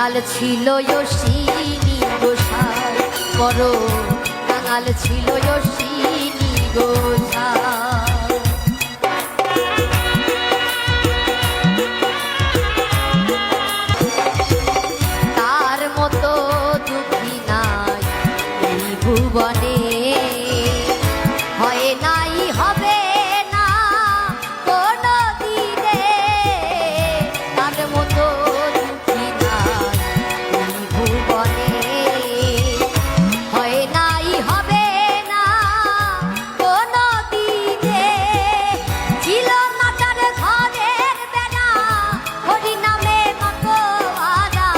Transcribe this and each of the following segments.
কাঙাল ছিল অশ্বিনী গোসাই, বড় কাঙাল ছিল অশ্বিনী গোসাই। তার মতো দুঃখী নাই এই ভুবনে, হয় নাই হবে না কোনো দিনে। তার মতো দুঃখী নাই এই ভুবনে, হয় নাই হবে না কোনো দিনে। ছিল না তার ঘরের বেড়া, হরি নামে মাতোয়ারা।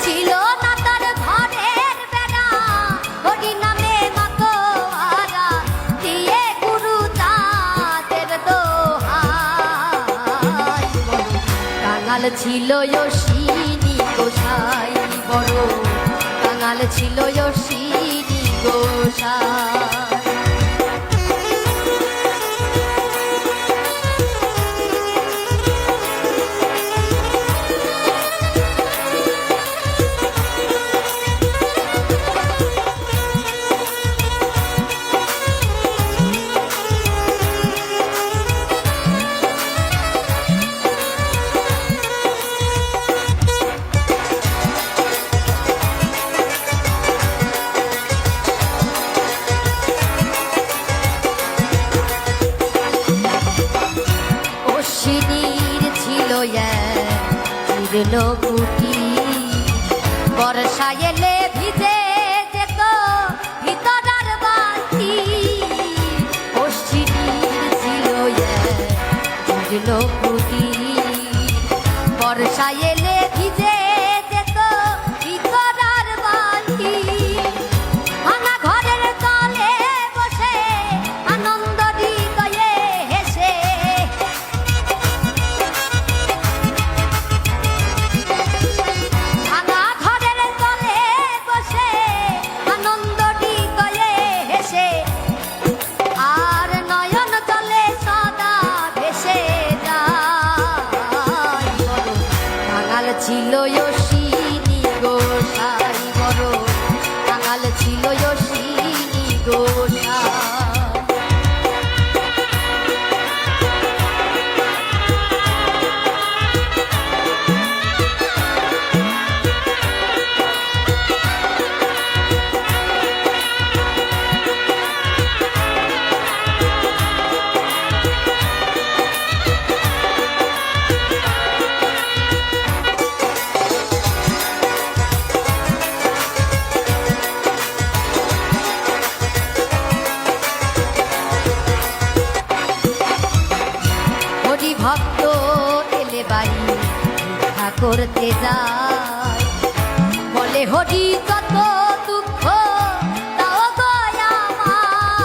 ছিল না তার ঘরের বেড়া, হরি নামে মাতোয়ারা। দিয়ে গুরু তাদের দোহাই, কাঙাল ছিল অশ্বিনী গোসাই, বড় কাঙাল ছিল অশ্বিনী গোসাই। অশ্বিনীর ছিল জীর্ণ কুটি, বর্ষা এলে ভিজে যেত ভিতরার বাতি। অশ্বিনীর ছিল জীর্ণ কুটি, বর্ষা এলে ভিজে যেত ভিতরার বাতি। ভাঙা ঘরের তলে বসে আনন্দ হৃদয়ে হেসে, ভাঙা ঘরের তলে বসে আনন্দ হৃদয়ে হেসে, আর নয়ন জলে সদা ভেসে যায়। কাঙাল ছিল অশ্বিনী গোসাই, বড় কাঙাল ছিল অশ্বিনী গোসাই। হরি ভক্ত এলে বাড়ি ভিক্ষা করতে যায়, বলে হরি যত দুঃখ তাও দয়াময়।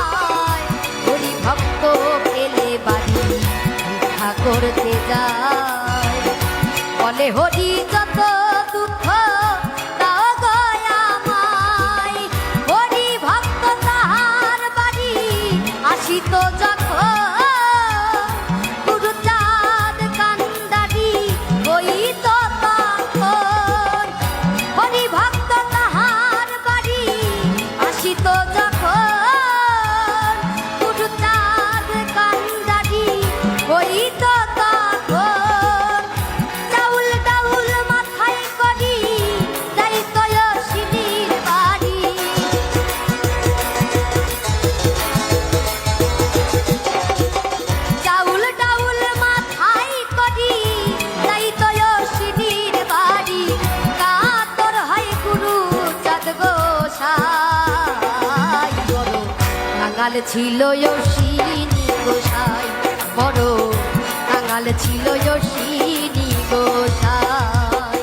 হরি ভক্ত এলে বাড়ি ভিক্ষা করতে যায়, বলে হরি যত দুঃখ তাও দয়াময়। হরি ভক্ত তাহার বাড়ি আসিত যখন, গুরুচাঁদ কান্দারি হইত তখন। হরি ভক্ত তাহার বাড়ি আসিত যখন, গুরুচাঁদ কান্দারি হইত তখন। চাউল ডাউল মাথায় করি যাইত অশ্বিনীর বাড়ি। চাউল ডাউল মাথায় করি যাইত অশ্বিনীর বাড়ি। কাতর হয় গুরু চাঁদ গোসাই, বড় কাঙাল ছিল অশ্বিনী গোসাই, বড় কাঙাল ছিল অশ্বিনী গোসাই।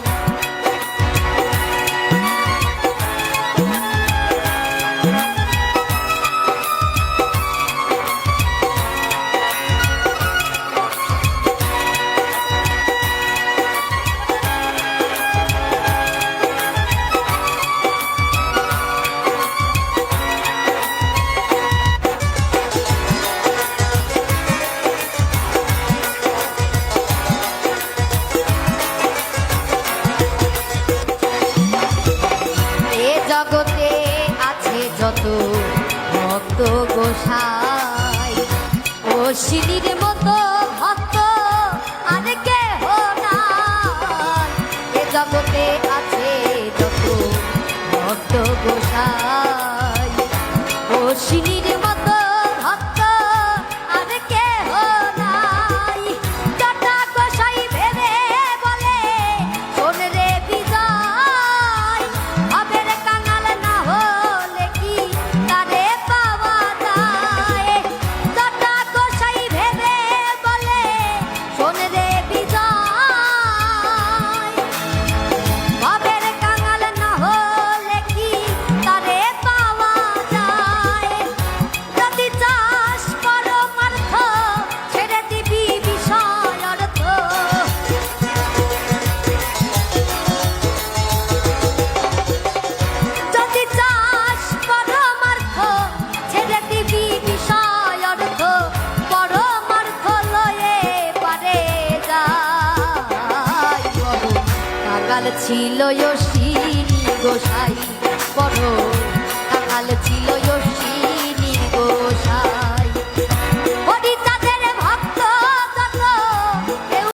ভক্ত গোসাই ও শিলির মতো ভক্ত আর কেহ নাই এ জগতে আছে যত ভক্ত গোসাই ও শিলির মতো ভক্ত আর কেহ নাই জটা গোসাই ভেবে বলে শোন রে বিজয় ভবের কাঙাল না হলে কি তারে পাওয়া যায় জটা গোসাই ভেবে বলে শোন রে বিজয় ভবের কাঙাল না হলে কি তারে পাওয়া যায় যদি চাস পরমার্থ ছেড়ে দিবি বিষয় অর্থ যদি চাস পরমার্থ ছেড়ে দিবি বিষয় অর্থ পরমার্থ লয়ে পারে যায় বড় কাঙাল ছিল অশ্বিনী গোসাই বড় কাঙাল ছিল অশ্বিনী